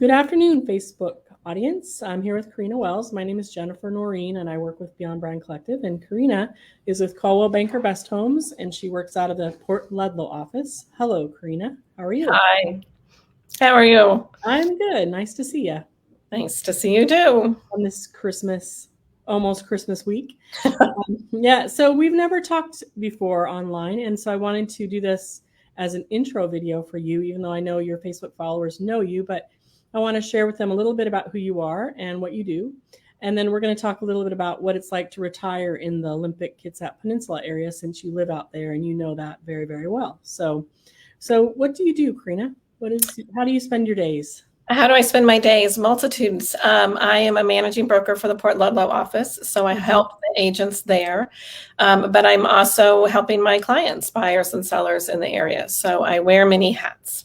Good afternoon, Facebook audience. I'm here with Karena Wells. My name is Jennifer Norene, and I work with Beyond Brand Collective. And Karena is with Coldwell Banker Best Homes, and she works out of the Port Ludlow office. Hello, Karena. How are you? Hi. How are you? I'm good. Nice to see you. Nice to see you too. On this almost Christmas week. Yeah, so we've never talked before online, and so I wanted to do this as an intro video for you, even though I know your Facebook followers know you, but I want to share with them a little bit about who you are and what you do. And then we're going to talk a little bit about what it's like to retire in the Olympic Kitsap Peninsula area, since you live out there and you know that very, very well. So what do you do, Karena? How do you spend your days? How do I spend my days? Multitudes. I am a managing broker for the Port Ludlow office, so I help the agents there. But I'm also helping my clients, buyers and sellers in the area. So I wear many hats.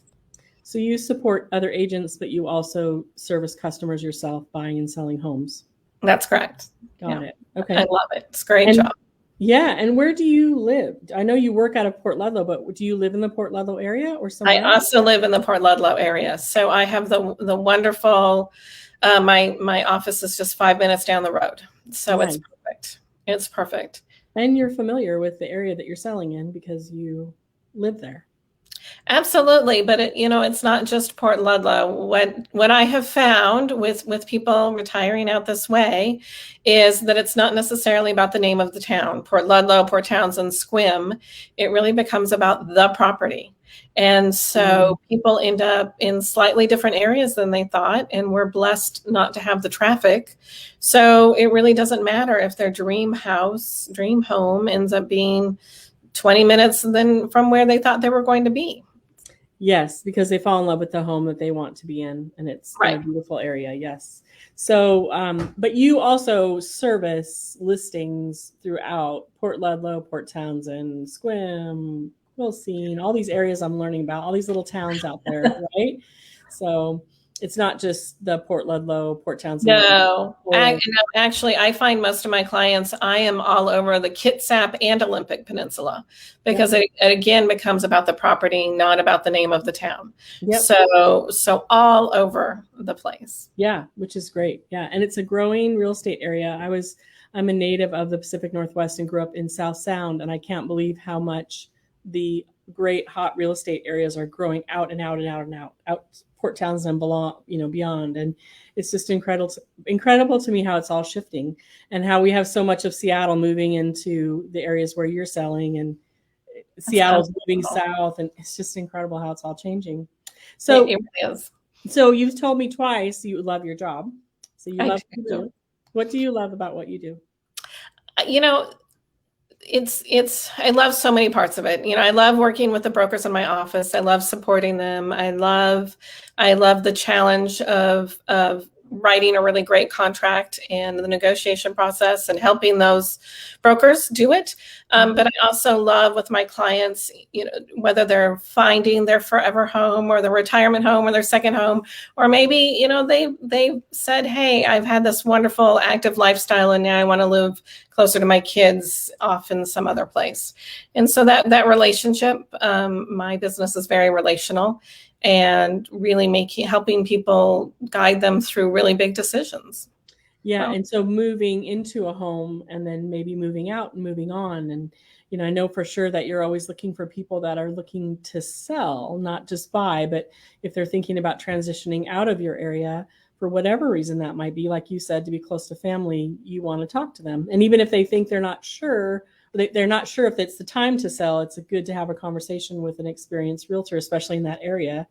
So you support other agents, but you also service customers yourself, buying and selling homes. That's correct. Got it. Okay. I love it. It's a great job. Yeah. And where do you live? I know you work out of Port Ludlow, but do you live in the Port Ludlow area or somewhere else? I also live in the Port Ludlow area. So I have the wonderful, my office is just 5 minutes down the road. So Nice. It's perfect. It's perfect. And you're familiar with the area that you're selling in because you live there. Absolutely, but it's not just Port Ludlow. What I have found with people retiring out this way is that it's not necessarily about the name of the town. Port Ludlow, Port Townsend, Sequim. It really becomes about the property. And so people end up in slightly different areas than they thought, and we're blessed not to have the traffic. So it really doesn't matter if their dream house, dream home ends up being 20 minutes then from where they thought they were going to be. Yes, because they fall in love with the home that they want to be in, and it's a beautiful area. Yes. So, but you also service listings throughout Port Ludlow, Port Townsend, Sequim, Wilseen, all these areas I'm learning about, all these little towns out there, right? So it's not just the Port Ludlow, Port Townsend. No, actually, I find most of my clients, I am all over the Kitsap and Olympic Peninsula because it again becomes about the property, not about the name of the town. Yep. So all over the place. Yeah, which is great. Yeah, and it's a growing real estate area. I'm a native of the Pacific Northwest and grew up in South Sound, and I can't believe how much the great hot real estate areas are growing out and out and out and out Port Townsend beyond. And it's just incredible to me how it's all shifting and how we have so much of Seattle moving into the areas where you're selling, and Seattle's moving south, and it's just incredible how it's all changing. So it really is. So you've told me twice you love your job. So you love what you do. What do you love about what you do? I love so many parts of it. I love working with the brokers in my office. I love supporting them. I love the challenge of writing a really great contract and the negotiation process and helping those brokers do it. But I also love with my clients, whether they're finding their forever home or their retirement home or their second home, or maybe, they said, hey, I've had this wonderful active lifestyle and now I want to live closer to my kids off in some other place. And so that relationship, my business is very relational and really helping people, guide them through really big decisions. Yeah. And so moving into a home and then maybe moving out and moving on. And, I know for sure that you're always looking for people that are looking to sell, not just buy, but if they're thinking about transitioning out of your area for whatever reason that might be, like you said, to be close to family, you want to talk to them. And even if they think they're not sure if it's the time to sell, it's good to have a conversation with an experienced realtor, especially in that area,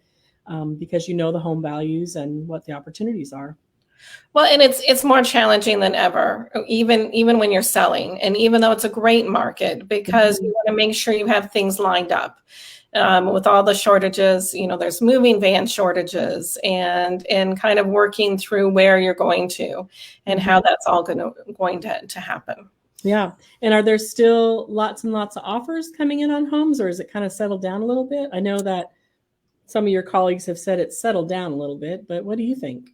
because you know the home values and what the opportunities are. Well, and it's more challenging than ever, even when you're selling, and even though it's a great market, because you want to make sure you have things lined up. With all the shortages, there's moving van shortages and kind of working through where you're going to and how that's all going to happen. Yeah. And are there still lots and lots of offers coming in on homes, or is it kind of settled down a little bit? I know that some of your colleagues have said it's settled down a little bit, but what do you think?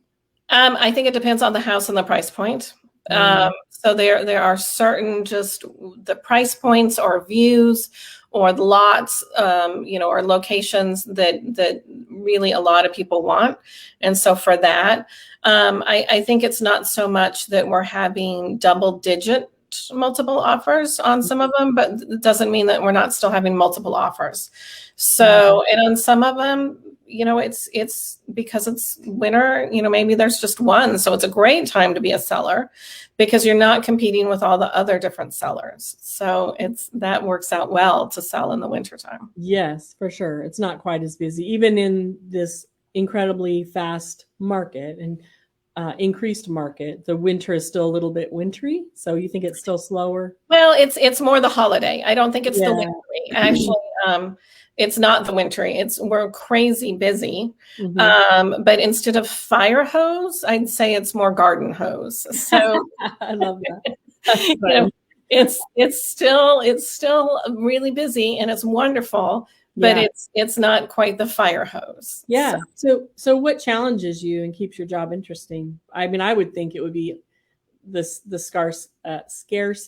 I think it depends on the house and the price point. So there are certain just the price points or views or the lots, or locations that really a lot of people want. And so for that, I think it's not so much that we're having double-digit multiple offers on some of them, but it doesn't mean that we're not still having multiple offers. So, and on some of them, it's because it's winter, maybe there's just one. So it's a great time to be a seller because you're not competing with all the other different sellers. So that works out well to sell in the wintertime. Yes, for sure. It's not quite as busy, even in this incredibly fast market and increased market. The winter is still a little bit wintry. So you think it's still slower? Well, it's more the holiday. I don't think it's the Yeah. wintry. Actually, it's not the wintry. We're crazy busy. Mhm. But instead of fire hose, I'd say it's more garden hose. So I love that. That's you know, fun. it's still really busy and it's wonderful, but Yeah. it's not quite the fire hose. Yeah. So what challenges you and keeps your job interesting? I mean, I would think it would be the scarce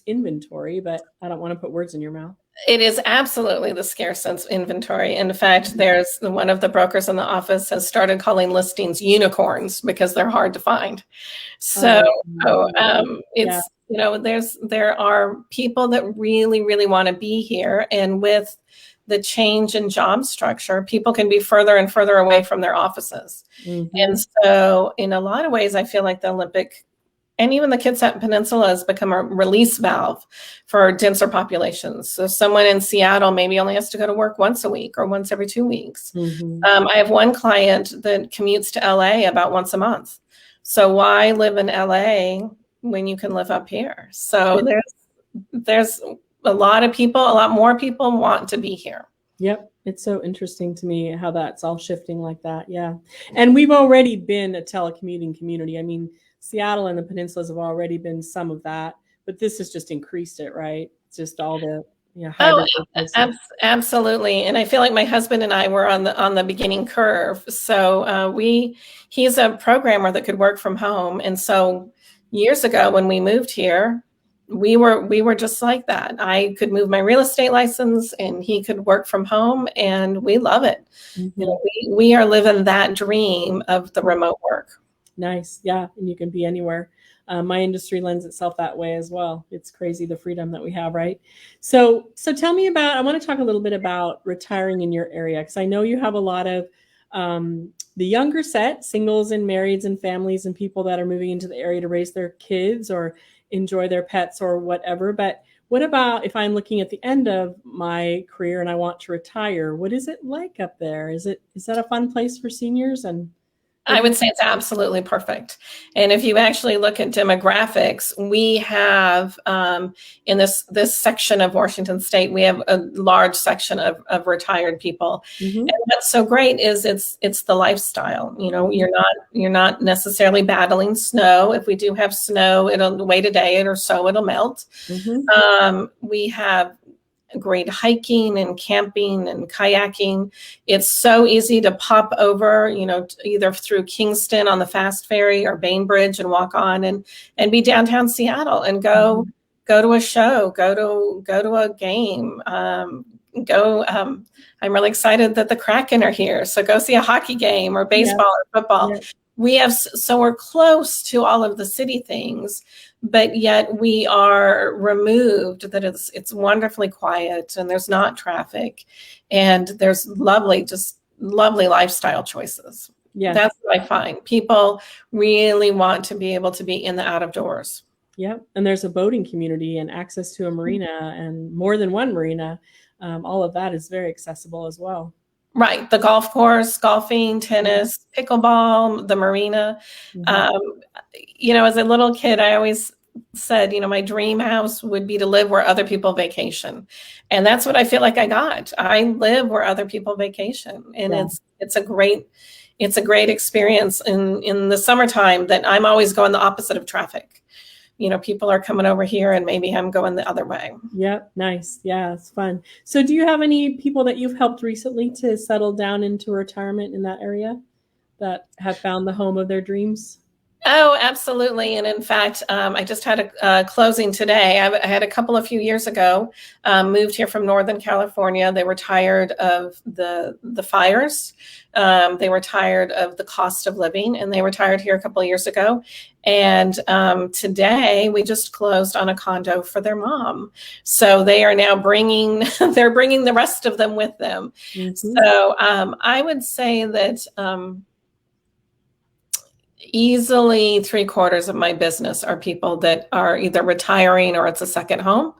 inventory, but I don't want to put words in your mouth. It is absolutely the scarce inventory. In fact, there's one of the brokers in the office has started calling listings unicorns because they're hard to find. So Yeah. it's there are people that really, really want to be here, and with the change in job structure, people can be further and further away from their offices. And Mhm. so in a lot of ways, I feel like the Olympic and even the Kitsap Peninsula has become a release valve for denser populations. So someone in Seattle maybe only has to go to work once a week or once every 2 weeks. Mhm. I have one client that commutes to LA about once a month. So why live in LA when you can live up here? So there's a lot of people, a lot more people want to be here. Yep. It's so interesting to me how that's all shifting like that. Yeah. And we've already been a telecommuting community. I mean, Seattle and the peninsulas have already been some of that, but this has just increased it, right? It's just all the Oh, hybrid workplaces. absolutely. And I feel like my husband and I were on the beginning curve. So he's a programmer that could work from home. And so years ago when we moved here, we were just like that. I could move my real estate license and he could work from home, and we love it. Mhm. We are living that dream of the remote work. Nice. Yeah. And you can be anywhere. My industry lends itself that way as well. It's crazy the freedom that we have, right? So tell me about, I want to talk a little bit about retiring in your area because I know you have a lot of the younger set, singles and marrieds and families and people that are moving into the area to raise their kids or enjoy their pets or whatever. But what about if I'm looking at the end of my career and I want to retire? What is it like up there? Is that a fun place for seniors? And what I do you would say it's absolutely perfect. And if you actually look at demographics, we have in this section of Washington State, we have a large section of retired people. Mhm. And what's so great is it's the lifestyle. You're not necessarily battling snow. If we do have snow, it'll wait a day or so, it'll melt. Mhm. We have great hiking and camping and kayaking. It's so easy to pop over, either through Kingston on the fast ferry or Bainbridge and walk on and be downtown Seattle and go Mhm. go to a show, go to a game. Go. I'm really excited that the Kraken are here, so go see a hockey game or Yeah. baseball or football. Yeah. So we're close to all of the city things, but yet we are removed, that it's wonderfully quiet and there's not traffic and there's just lovely lifestyle choices. Yes. That's what I find. People really want to be able to be in the out of doors. Yep. And there's a boating community and access to a marina and more than one marina. All of that is very accessible as well. Right. The golf course, golfing, tennis, pickleball, the marina. Mhm. Um, as a little kid, I always said, my dream house would be to live where other people vacation. And that's what I feel like I got. I live where other people vacation. And Yeah. it's a great experience in the summertime that I'm always going the opposite of traffic. People are coming over here and maybe I'm going the other way. Yep. Nice. Yeah, it's fun. So do you have any people that you've helped recently to settle down into retirement in that area that have found the home of their dreams? Oh, absolutely. And in fact, I just had a closing today. I had a couple a few years ago, moved here from Northern California. They were tired of the fires. They were tired of the cost of living, and they were tired here a couple of years ago. And today we just closed on a condo for their mom. So they are now bringing, they're bringing the rest of them with them. Mm-hmm. So I would say that easily 3/4 of my business are people that are either retiring or it's a second home.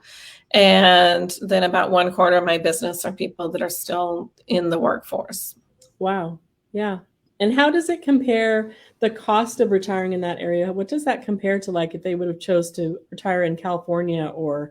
And then about 1/4 of my business are people that are still in the workforce. Wow. Yeah. And how does it compare the cost of retiring in that area? What does that compare to like if they would have chose to retire in California or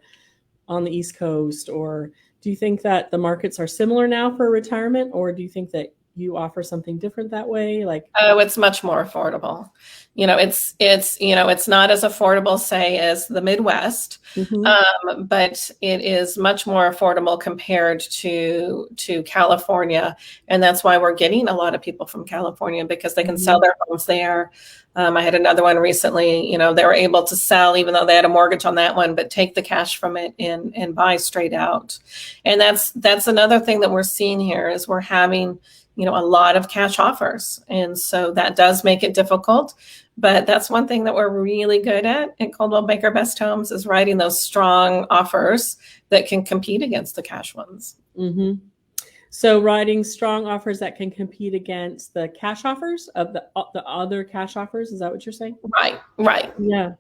on the East Coast? Or do you think that the markets are similar now for retirement, or do you think that you offer something different that way? Like, oh, it's much more affordable. It's not as affordable, say, as the Midwest, but it is much more affordable compared to California, and that's why we're getting a lot of people from California because they can sell their homes there. I had another one recently. They were able to sell even though they had a mortgage on that one, but take the cash from it and buy straight out. And that's another thing that we're seeing here is we're having a lot of cash offers. And so that does make it difficult. But that's one thing that we're really good at Coldwell Banker Best Homes is writing those strong offers that can compete against the cash ones. Mm-hmm. So writing strong offers that can compete against the cash offers of the other cash offers. Is that what you're saying? Right. Yeah.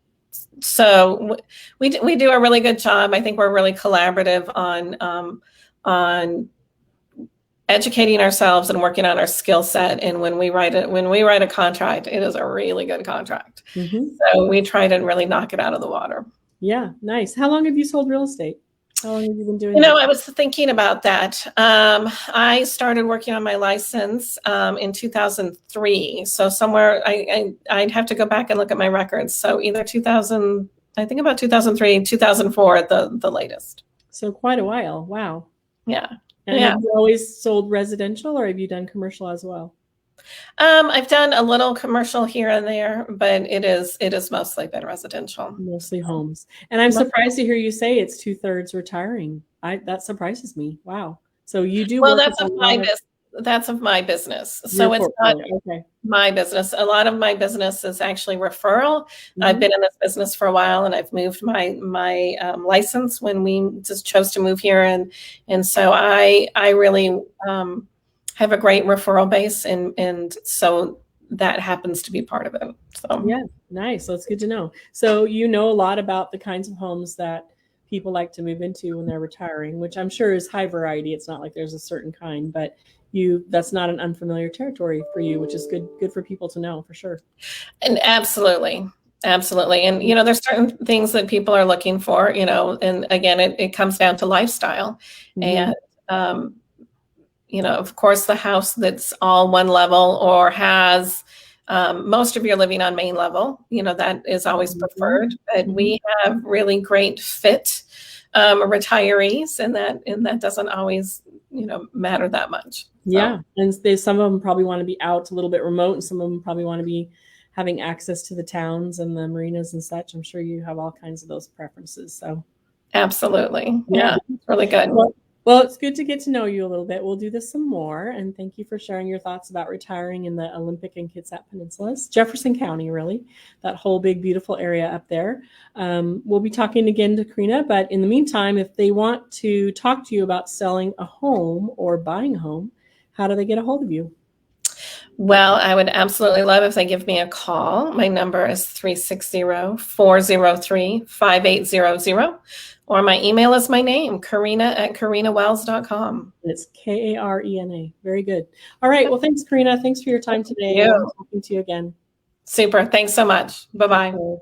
So we do a really good job. I think we're really collaborative on educating ourselves and working on our skill set. And when we write a contract, it is a really good contract. So we try to really knock it out of the water. Yeah, nice. How long have you sold real estate? How long have you been doing that? I was thinking about that. I started working on my license in 2003. So somewhere I'd have to go back and look at my records. So either 2000, I think about 2003, 2004 at the latest. So quite a while. Wow. Yeah. And have you always sold residential, or have you done commercial as well? I've done a little commercial here and there, but it is mostly been residential. Mostly homes. And I'm surprised to hear you say it's 2/3 retiring. That surprises me. Wow. So you do well, work that's of my business. That's of my business. So it's not my business. A lot of my business is actually referral. I've been in this business for a while, and I've moved my license when we just chose to move here, and so I really have a great referral base, and so that happens to be part of it. So yeah, nice. So it's good to know. So you know a lot about the kinds of homes that people like to move into when they're retiring, which I'm sure is high variety. It's not like there's a certain kind, but that's not an unfamiliar territory for you, which is good for people to know for sure. And absolutely. And there's certain things that people are looking for, and again it comes down to lifestyle. And of course the house that's all one level or has most of your living on main level, that is always preferred. But we have really great fit retirees, and that doesn't always matter that much. So. Yeah, and some of them probably want to be out a little bit remote, and some of them probably want to be having access to the towns and the marinas and such. I'm sure you have all kinds of those preferences. So absolutely, yeah, it's really good. Well, it's good to get to know you a little bit. We'll do this some more. And thank you for sharing your thoughts about retiring in the Olympic and Kitsap Peninsulas, Jefferson County, really, that whole big, beautiful area up there. We'll be talking again to Karena, but in the meantime, if they want to talk to you about selling a home or buying a home, how do they get a hold of you? Well, I would absolutely love if they give me a call. My number is 360-403-5800. Or my email is my name, Karena@KarenaWells.com. It's Karena. Very good. All right. Well, thanks, Karena. Thanks for your time today. Thank you. I'll be talking to you again. Super. Thanks so much. Bye-bye. Okay.